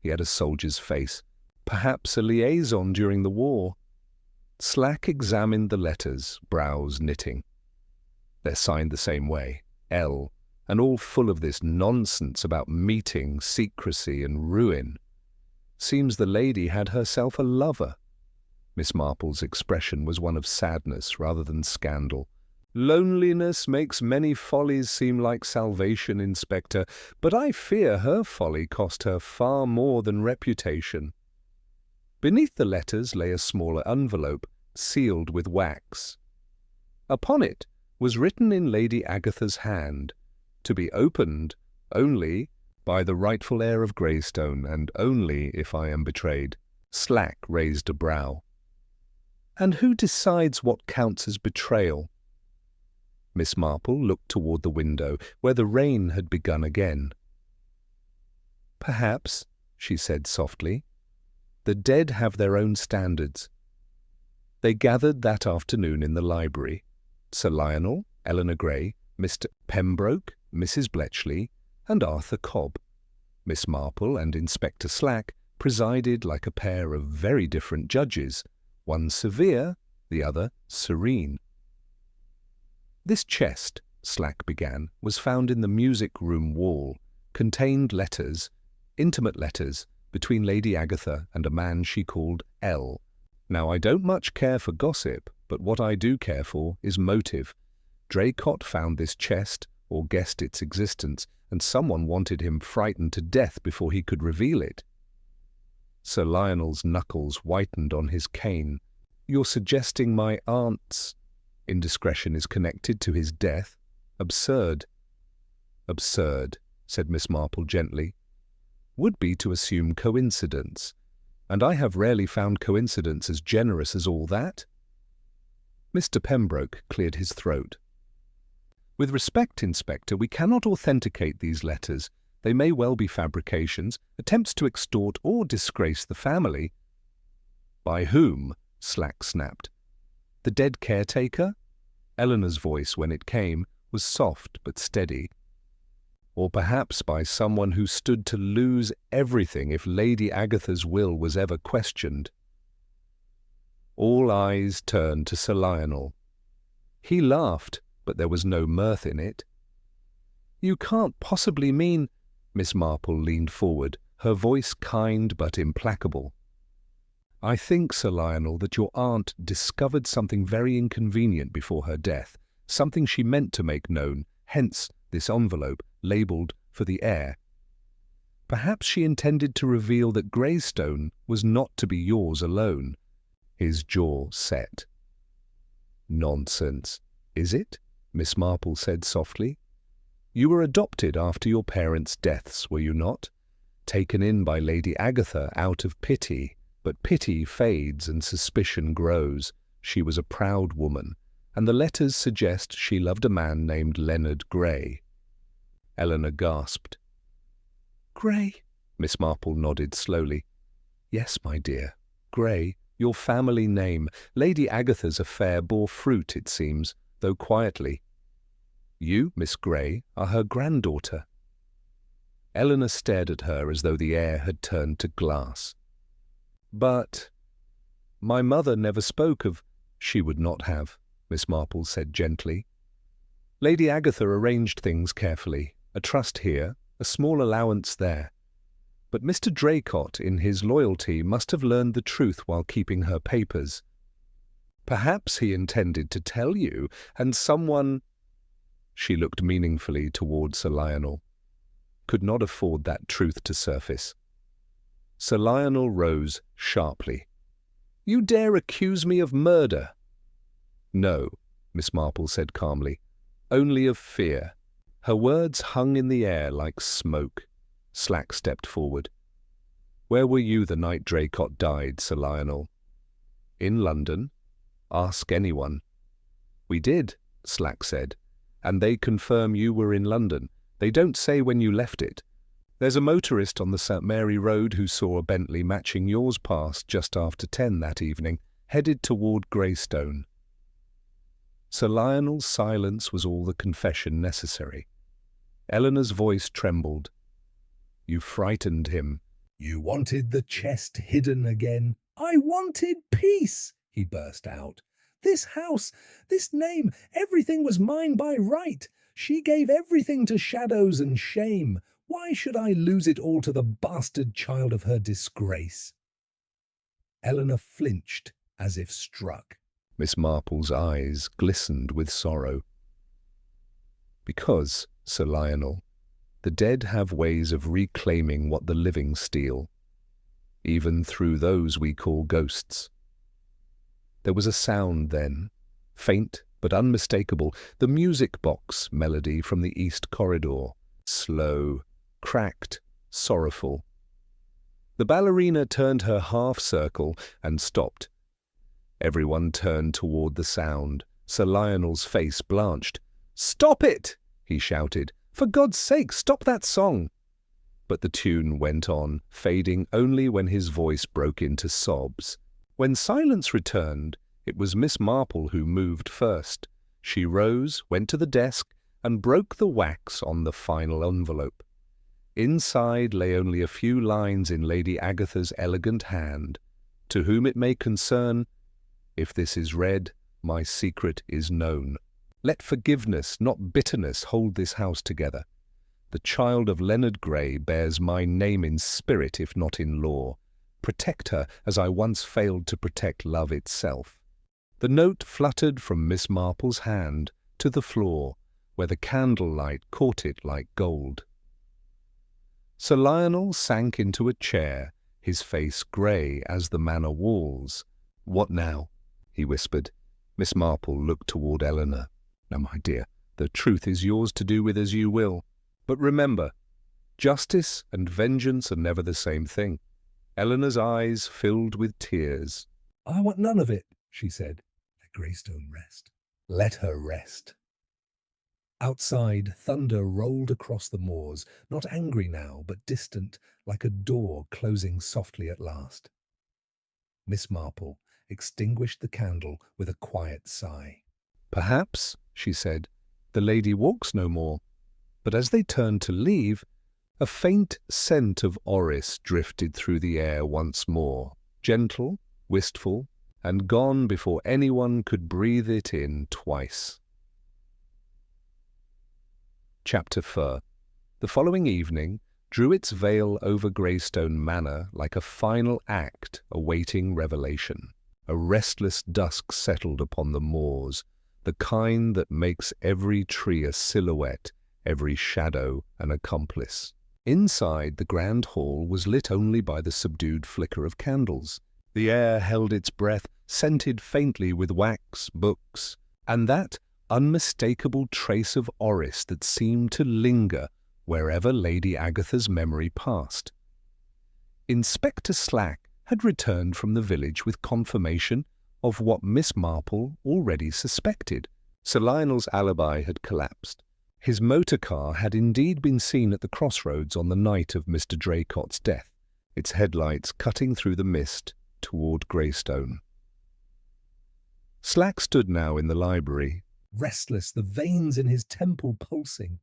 He had a soldier's face, perhaps a liaison during the war. Slack examined the letters, brows knitting. They're signed the same way, L, and all full of this nonsense about meeting, secrecy, and ruin. Seems the lady had herself a lover. Miss Marple's expression was one of sadness rather than scandal. "Loneliness makes many follies seem like salvation, Inspector, but I fear her folly cost her far more than reputation." Beneath the letters lay a smaller envelope, sealed with wax. Upon it was written in Lady Agatha's hand, "To be opened only by the rightful heir of Greystone, and only if I am betrayed." Slack raised a brow. "And who decides what counts as betrayal?" Miss Marple looked toward the window, where the rain had begun again. "Perhaps," she said softly, "the dead have their own standards." They gathered that afternoon in the library. Sir Lionel, Eleanor Gray, Mr. Pembroke, Mrs. Bletchley, and Arthur Cobb. Miss Marple and Inspector Slack presided like a pair of very different judges, one severe, the other serene. "This chest," Slack began, "was found in the music-room wall, contained letters, intimate letters, between Lady Agatha and a man she called L. Now, I don't much care for gossip, but what I do care for is motive. Draycott found this chest, or guessed its existence, and someone wanted him frightened to death before he could reveal it." Sir Lionel's knuckles whitened on his cane. "You're suggesting my aunt's indiscretion is connected to his death? Absurd." "Absurd," said Miss Marple gently. "Would be to assume coincidence, and I have rarely found coincidence as generous as all that." Mr. Pembroke cleared his throat. "With respect, Inspector, we cannot authenticate these letters. They may well be fabrications, attempts to extort or disgrace the family." "By whom?" Slack snapped. "The dead caretaker?" Eleanor's voice, when it came, was soft but steady. "Or perhaps by someone who stood to lose everything if Lady Agatha's will was ever questioned." All eyes turned to Sir Lionel. He laughed, but there was no mirth in it. "You can't possibly mean—" Miss Marple leaned forward, her voice kind but implacable. "I think, Sir Lionel, that your aunt discovered something very inconvenient before her death, something she meant to make known, hence this envelope, labelled for the heir. Perhaps she intended to reveal that Greystone was not to be yours alone." His jaw set. "Nonsense, is it?" Miss Marple said softly. "You were adopted after your parents' deaths, were you not? Taken in by Lady Agatha out of pity, but pity fades and suspicion grows. She was a proud woman, and the letters suggest she loved a man named Leonard Gray." Eleanor gasped. "Gray?" Miss Marple nodded slowly. "Yes, my dear, Gray, your family name. Lady Agatha's affair bore fruit, it seems, though quietly. You, Miss Gray, are her granddaughter." Eleanor stared at her as though the air had turned to glass. "But my mother never spoke of—" "She would not have," Miss Marple said gently. Lady Agatha arranged things carefully, a trust here, a small allowance there. But Mr. Draycott, in his loyalty, must have learned the truth while keeping her papers. Perhaps he intended to tell you, and someone— She looked meaningfully toward Sir Lionel. Could not afford that truth to surface. Sir Lionel rose sharply. You dare accuse me of murder? No, Miss Marple said calmly. Only of fear. Her words hung in the air like smoke. Slack stepped forward. Where were you the night Draycott died, Sir Lionel? In London. Ask anyone. We did, Slack said. And they confirm you were in London. They don't say when you left it. There's a motorist on the St. Mary Road who saw a Bentley matching yours pass just after 10 that evening, headed toward Greystone. Sir Lionel's silence was all the confession necessary. Eleanor's voice trembled. You frightened him. You wanted the chest hidden again. I wanted peace, he burst out. This house, this name, everything was mine by right. She gave everything to shadows and shame. Why should I lose it all to the bastard child of her disgrace? Eleanor flinched as if struck. Miss Marple's eyes glistened with sorrow. Because, Sir Lionel, the dead have ways of reclaiming what the living steal, even through those we call ghosts. There was a sound then, faint but unmistakable, the music box melody from the east corridor, slow, cracked, sorrowful. The ballerina turned her half-circle and stopped. Everyone turned toward the sound. Sir Lionel's face blanched. "Stop it!" he shouted. "For God's sake, stop that song!" But the tune went on, fading only when his voice broke into sobs. When silence returned, it was Miss Marple who moved first. She rose, went to the desk, and broke the wax on the final envelope. Inside lay only a few lines in Lady Agatha's elegant hand. To whom it may concern, if this is read, my secret is known. Let forgiveness, not bitterness, hold this house together. The child of Leonard Grey bears my name in spirit, if not in law. Protect her as I once failed to protect love itself. The note fluttered from Miss Marple's hand to the floor, where the candlelight caught it like gold. Sir Lionel sank into a chair, his face grey as the manor walls. "What now?" he whispered. Miss Marple looked toward Eleanor. "Now, my dear, the truth is yours to do with as you will. But remember, justice and vengeance are never the same thing." Eleanor's eyes filled with tears. "I want none of it," she said. "Let Greystone rest. Let her rest." Outside, thunder rolled across the moors, not angry now, but distant, like a door closing softly at last. Miss Marple extinguished the candle with a quiet sigh. "Perhaps," she said, "the lady walks no more." But as they turned to leave, a faint scent of orris drifted through the air once more, gentle, wistful, and gone before anyone could breathe it in twice. Chapter 4. The following evening drew its veil over Greystone Manor like a final act awaiting revelation. A restless dusk settled upon the moors, the kind that makes every tree a silhouette, every shadow an accomplice. Inside, the grand hall was lit only by the subdued flicker of candles. The air held its breath, scented faintly with wax, books, and that unmistakable trace of orris that seemed to linger wherever Lady Agatha's memory passed. Inspector Slack had returned from the village with confirmation of what Miss Marple already suspected. Sir Lionel's alibi had collapsed. His motor car had indeed been seen at the crossroads on the night of Mr. Draycott's death, its headlights cutting through the mist toward Greystone. Slack stood now in the library, restless, the veins in his temple pulsing.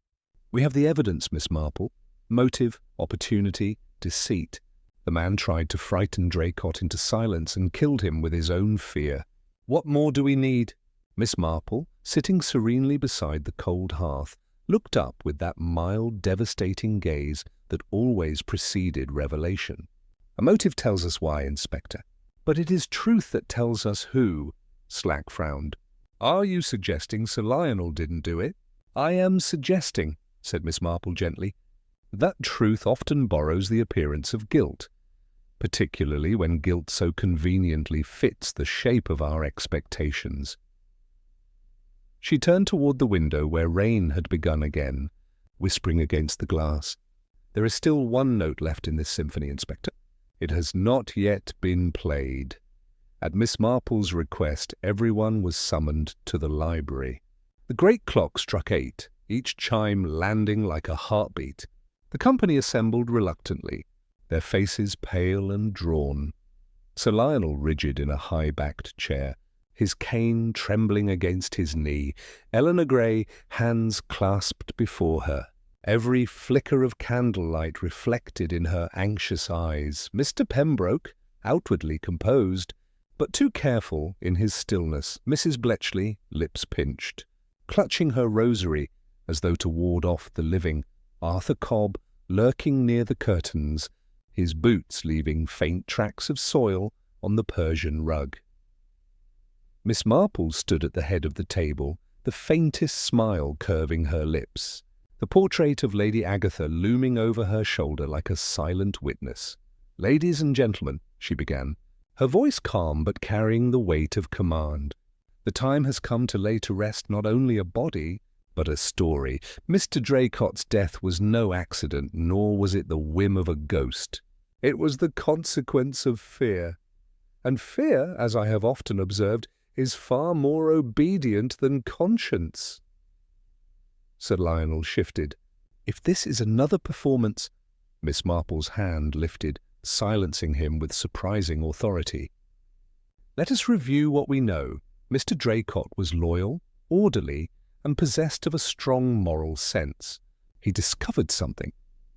"We have the evidence, Miss Marple. Motive, opportunity, deceit. The man tried to frighten Draycott into silence and killed him with his own fear. What more do we need?" Miss Marple, sitting serenely beside the cold hearth, looked up with that mild, devastating gaze that always preceded revelation. A motive tells us why, Inspector, but it is truth that tells us who. Slack frowned. Are you suggesting Sir Lionel didn't do it? I am suggesting, said Miss Marple gently, that truth often borrows the appearance of guilt, particularly when guilt so conveniently fits the shape of our expectations. She turned toward the window where rain had begun again, whispering against the glass. There is still one note left in this symphony, Inspector. It has not yet been played. At Miss Marple's request, everyone was summoned to the library. The great clock struck 8, each chime landing like a heartbeat. The company assembled reluctantly, their faces pale and drawn. Sir Lionel rigid in a high-backed chair, his cane trembling against his knee, Eleanor Gray, hands clasped before her, every flicker of candlelight reflected in her anxious eyes. Mr. Pembroke, outwardly composed, but too careful in his stillness. Mrs. Bletchley, lips pinched, clutching her rosary as though to ward off the living. Arthur Cobb, lurking near the curtains, his boots leaving faint tracks of soil on the Persian rug. Miss Marple stood at the head of the table, the faintest smile curving her lips, the portrait of Lady Agatha looming over her shoulder like a silent witness. "Ladies and gentlemen," she began, her voice calm but carrying the weight of command. "The time has come to lay to rest not only a body, but a story. Mr. Draycott's death was no accident, nor was it the whim of a ghost. It was the consequence of fear. And fear, as I have often observed, is far more obedient than conscience." Sir Lionel shifted. "If this is another performance—" Miss Marple's hand lifted, silencing him with surprising authority. "Let us review what we know. Mr. Draycott was loyal, orderly, and possessed of a strong moral sense. He discovered something,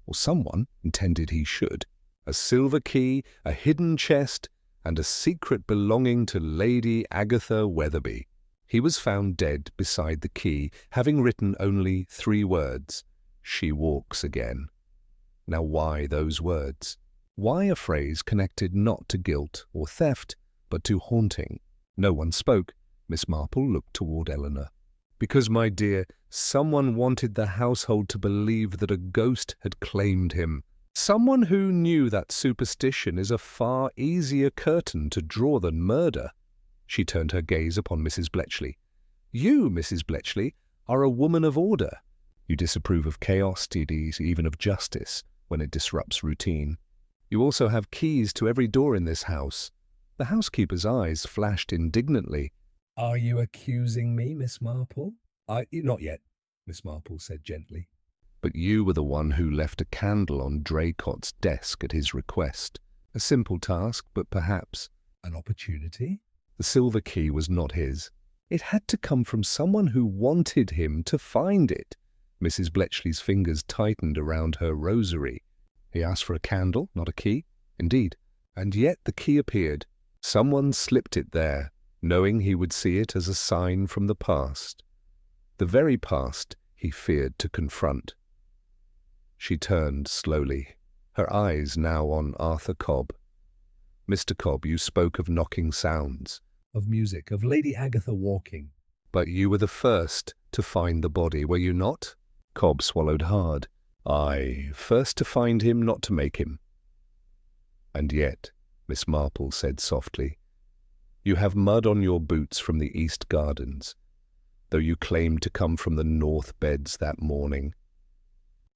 or someone intended he should. A silver key, a hidden chest, and a secret belonging to Lady Agatha Weatherby. He was found dead beside the key, having written only 3 words, 'She walks again.' Now why those words? Why a phrase connected not to guilt or theft, but to haunting? No one spoke. Miss Marple looked toward Eleanor. "Because, my dear, someone wanted the household to believe that a ghost had claimed him. Someone who knew that superstition is a far easier curtain to draw than murder." She turned her gaze upon Mrs. Bletchley. "You, Mrs. Bletchley, are a woman of order. You disapprove of chaos, even of justice, when it disrupts routine. You also have keys to every door in this house." The housekeeper's eyes flashed indignantly. "Are you accusing me, Miss Marple?" "Not yet," Miss Marple said gently. "But you were the one who left a candle on Draycott's desk at his request. A simple task, but perhaps—" "An opportunity?" The silver key was not his. It had to come from someone who wanted him to find it. Mrs. Bletchley's fingers tightened around her rosary. He asked for a candle, not a key. Indeed. And yet the key appeared. Someone slipped it there, knowing he would see it as a sign from the past. The very past he feared to confront. She turned slowly, her eyes now on Arthur Cobb. "Mr. Cobb, you spoke of knocking sounds." "Of music, of Lady Agatha walking." "But you were the first to find the body, were you not?" Cobb swallowed hard. "Aye, first to find him, not to make him." "And yet," Miss Marple said softly, "you have mud on your boots from the East Gardens, though you claimed to come from the North Beds that morning.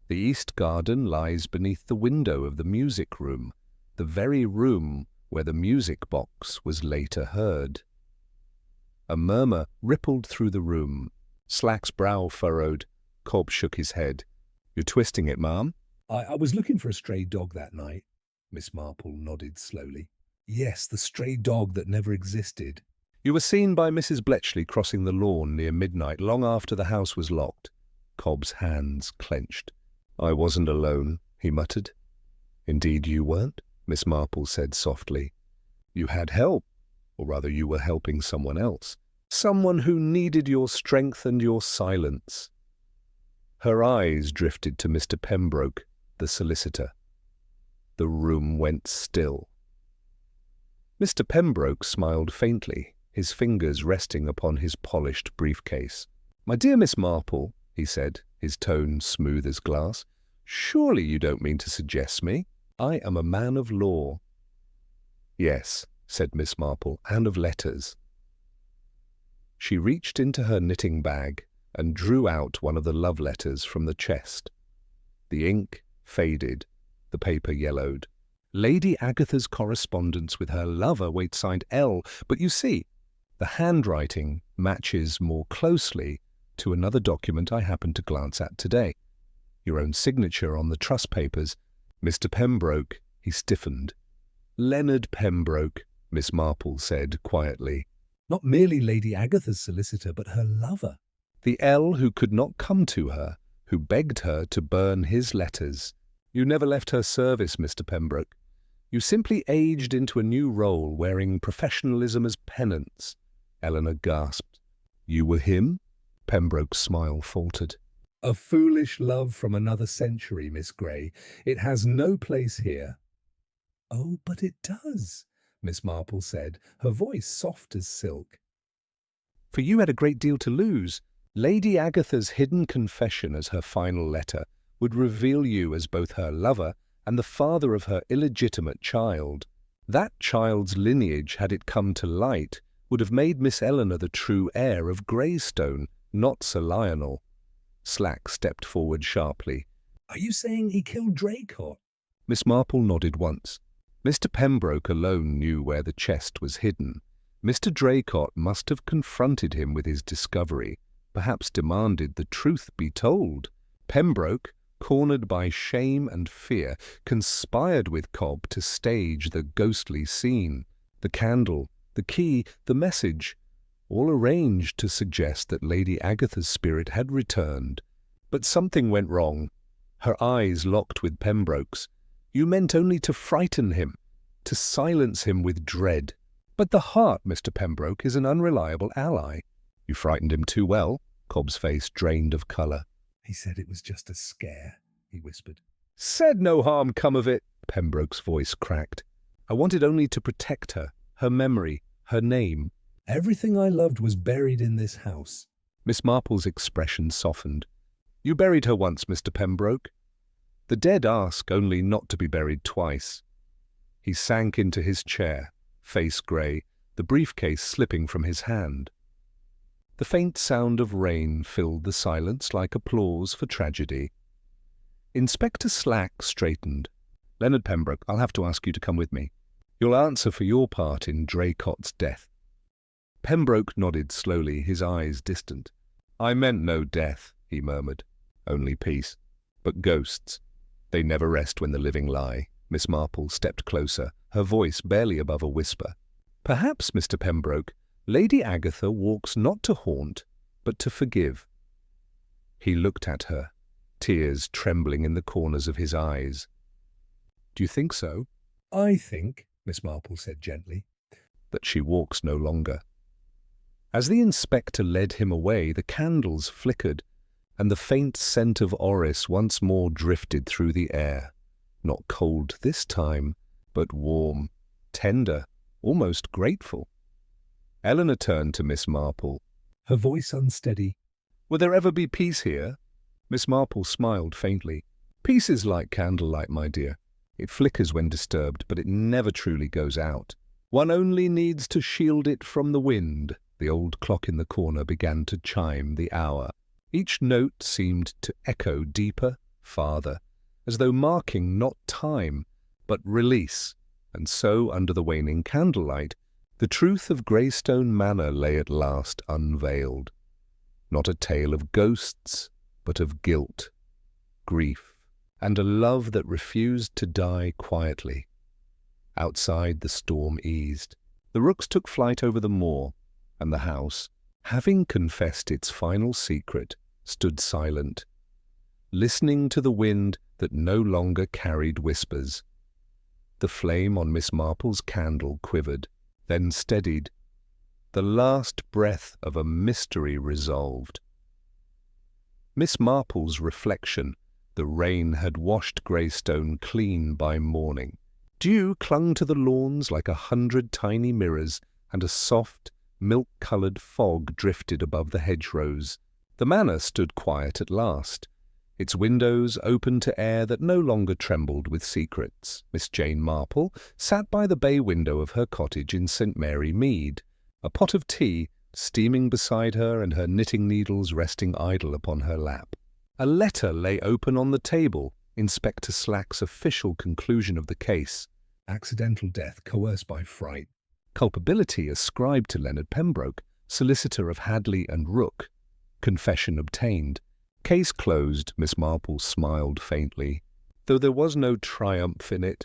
The East Garden lies beneath the window of the music room, the very room where the music box was later heard." A murmur rippled through the room. Slack's brow furrowed. Cobb shook his head. "You're twisting it, ma'am." I was looking for a stray dog that night." Miss Marple nodded slowly. "Yes, the stray dog that never existed." "You were seen by Mrs. Bletchley crossing the lawn near midnight, long after the house was locked." Cobb's hands clenched. "I wasn't alone," he muttered. "Indeed you weren't," Miss Marple said softly. "You had help, or rather you were helping someone else. someone who needed your strength and your silence. Her eyes drifted to Mr. Pembroke, the solicitor. The room went still. Mr. Pembroke smiled faintly, his fingers resting upon his polished briefcase. "My dear Miss Marple," he said, his tone smooth as glass, "surely you don't mean to suggest me? I am a man of law." "Yes," said Miss Marple, "and of letters." She reached into her knitting bag and drew out one of the love letters from the chest. The ink faded, the paper yellowed. "Lady Agatha's correspondence with her lover," Wait signed L, but you see, the handwriting matches more closely to another document I happened to glance at today. Your own signature on the trust papers. Mr. Pembroke, he stiffened. "Leonard Pembroke," Miss Marple said quietly. Not merely Lady Agatha's solicitor, but her lover. The L who could not come to her, who begged her to burn his letters. "You never left her service, Mr. Pembroke. You simply aged into a new role, wearing professionalism as penance." Eleanor gasped. "You were him?" Pembroke's smile faltered. A foolish love from another century, Miss Grey. It has no place here. "Oh, but it does," Miss Marple said, her voice soft as silk. "For you had a great deal to lose. Lady Agatha's hidden confession as her final letter would reveal you as both her lover and the father of her illegitimate child. That child's lineage, had it come to light, would have made Miss Eleanor the true heir of Greystone, not Sir Lionel." Slack stepped forward sharply. "Are you saying he killed Draycott?" Miss Marple nodded once. Mr. Pembroke alone knew where the chest was hidden. Mr. Draycott must have confronted him with his discovery, perhaps demanded the truth be told. Pembroke, cornered by shame and fear, conspired with Cobb to stage the ghostly scene. The candle, the key, the message, all arranged to suggest that Lady Agatha's spirit had returned. But something went wrong. Her eyes locked with Pembroke's. "You meant only to frighten him, to silence him with dread. But the heart, Mr. Pembroke, is an unreliable ally." "You frightened him too well." Cobb's face drained of colour. "He said it was just a scare," he whispered. "Said no harm come of it," Pembroke's voice cracked. "I wanted only to protect her, her memory, her name." "Everything I loved was buried in this house." Miss Marple's expression softened. "You buried her once, Mr. Pembroke. The dead ask only not to be buried twice." He sank into his chair, face grey, the briefcase slipping from his hand. The faint sound of rain filled the silence like applause for tragedy. Inspector Slack straightened. "Leonard Pembroke, I'll have to ask you to come with me. You'll answer for your part in Draycott's death." Pembroke nodded slowly, his eyes distant. "I meant no death," he murmured. "Only peace. But ghosts, they never rest when the living lie." Miss Marple stepped closer, her voice barely above a whisper. "Perhaps, Mr. Pembroke, Lady Agatha walks not to haunt, but to forgive." He looked at her, tears trembling in the corners of his eyes. "Do you think so?" "I think," Miss Marple said gently, "that she walks no longer." As the inspector led him away, the candles flickered, and the faint scent of orris once more drifted through the air. Not cold this time, but warm, tender, almost grateful. Eleanor turned to Miss Marple, her voice unsteady. "Will there ever be peace here?" Miss Marple smiled faintly. "Peace is like candlelight, my dear. It flickers when disturbed, but it never truly goes out. One only needs to shield it from the wind." The old clock in the corner began to chime the hour. Each note seemed to echo deeper, farther, as though marking not time, but release. And so, under the waning candlelight, the truth of Greystone Manor lay at last unveiled. Not a tale of ghosts, but of guilt, grief, and a love that refused to die quietly. Outside, the storm eased. The rooks took flight over the moor, and the house, having confessed its final secret, stood silent, listening to the wind that no longer carried whispers. The flame on Miss Marple's candle quivered, then steadied. the last breath of a mystery resolved. Miss Marple's reflection, the rain had washed Greystone clean by morning. Dew clung to the lawns like 100 tiny mirrors, and a soft, milk-coloured fog drifted above the hedgerows. The manor stood quiet at last, its windows open to air that no longer trembled with secrets. Miss Jane Marple sat by the bay window of her cottage in St. Mary Mead, a pot of tea steaming beside her and her knitting needles resting idle upon her lap. A letter lay open on the table, Inspector Slack's official conclusion of the case. Accidental death coerced by fright. Culpability ascribed to Leonard Pembroke, solicitor of Hadley and Rooke. Confession obtained. Case closed, Miss Marple smiled faintly, though there was no triumph in it,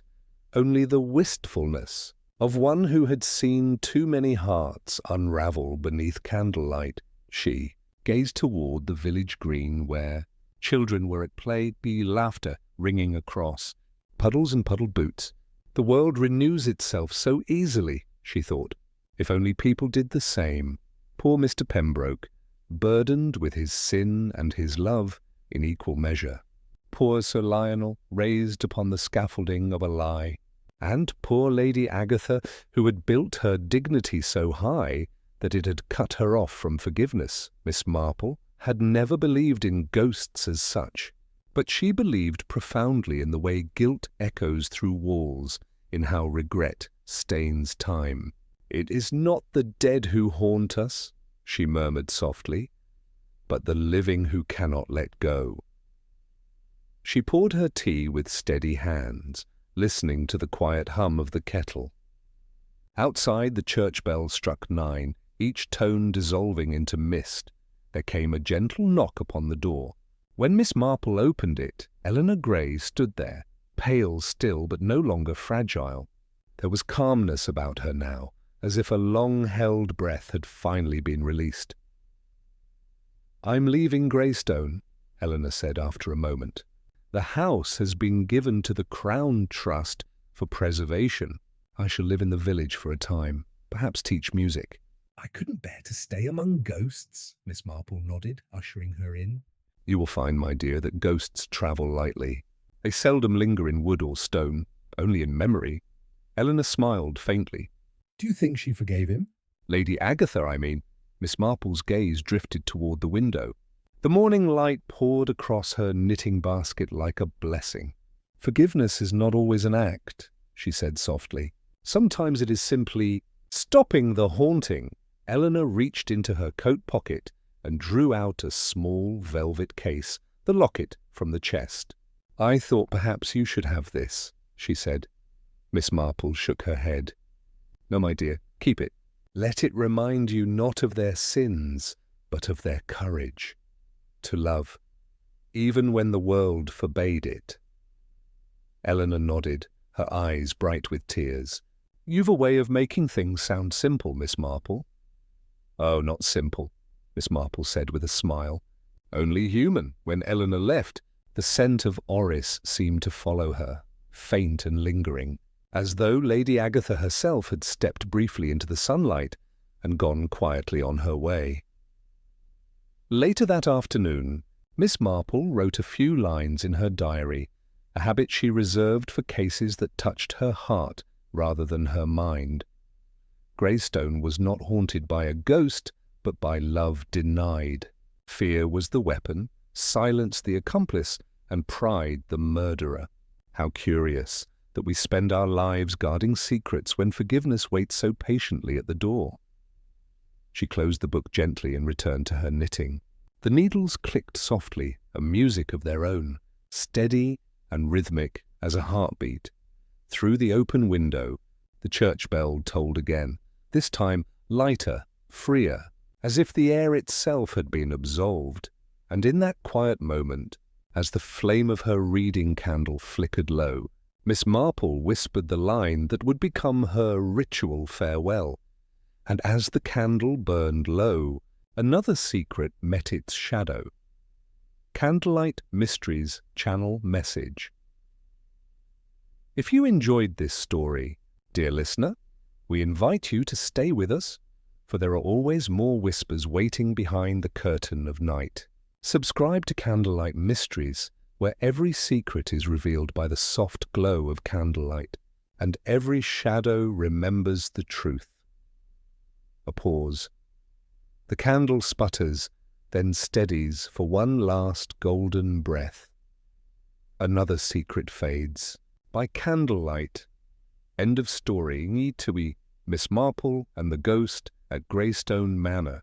only the wistfulness of one who had seen too many hearts unravel beneath candlelight. She gazed toward the village green where children were at play, laughter ringing across, puddles and puddled boots. The world renews itself so easily, she thought. If only people did the same. Poor Mr. Pembroke, burdened with his sin and his love in equal measure. Poor Sir Lionel, raised upon the scaffolding of a lie. And poor Lady Agatha, who had built her dignity so high that it had cut her off from forgiveness. Miss Marple had never believed in ghosts as such, but she believed profoundly in the way guilt echoes through walls, in how regret stains time. "It is not the dead who haunt us," she murmured softly, "but the living who cannot let go." She poured her tea with steady hands, listening to the quiet hum of the kettle. Outside, the church bell struck 9, each tone dissolving into mist. There came a gentle knock upon the door. When Miss Marple opened it, Eleanor Gray stood there, pale still but no longer fragile. There was calmness about her now, as if a long-held breath had finally been released. "I'm leaving Greystone," Eleanor said after a moment. "The house has been given to the Crown Trust for preservation. I shall live in the village for a time, perhaps teach music." "I couldn't bear to stay among ghosts," Miss Marple nodded, ushering her in. "You will find, my dear, that ghosts travel lightly. They seldom linger in wood or stone, only in memory." Eleanor smiled faintly. "Do you think she forgave him?" "Lady Agatha, I mean." Miss Marple's gaze drifted toward the window. The morning light poured across her knitting basket like a blessing. "Forgiveness is not always an act," she said softly. "Sometimes it is simply stopping the haunting." Eleanor reached into her coat pocket and drew out a small velvet case, the locket from the chest. "I thought perhaps you should have this," she said. Miss Marple shook her head. "No, my dear, keep it. Let it remind you not of their sins, but of their courage. To love, even when the world forbade it." Eleanor nodded, her eyes bright with tears. "You've a way of making things sound simple, Miss Marple." "Oh, not simple," Miss Marple said with a smile. "Only human." When Eleanor left, the scent of orris seemed to follow her, faint and lingering, as though Lady Agatha herself had stepped briefly into the sunlight and gone quietly on her way. Later that afternoon, Miss Marple wrote a few lines in her diary, a habit she reserved for cases that touched her heart rather than her mind. Greystone was not haunted by a ghost, but by love denied. Fear was the weapon, silence the accomplice, and pride the murderer. How curious that we spend our lives guarding secrets when forgiveness waits so patiently at the door. She closed the book gently and returned to her knitting. The needles clicked softly, a music of their own, steady and rhythmic as a heartbeat. Through the open window, the church bell tolled again, this time lighter, freer, as if the air itself had been absolved. And in that quiet moment, as the flame of her reading candle flickered low, Miss Marple whispered the line that would become her ritual farewell. And as the candle burned low, another secret met its shadow. Candlelight Mysteries Channel Message. If you enjoyed this story, dear listener, we invite you to stay with us for there are always more whispers waiting behind the curtain of night. Subscribe to Candlelight Mysteries, where every secret is revealed by the soft glow of candlelight, and every shadow remembers the truth. A pause. The candle sputters, then steadies for one last golden breath. Another secret fades. By candlelight. End of story. Nghi Tui, Miss Marple and the Ghost at Greystone Manor.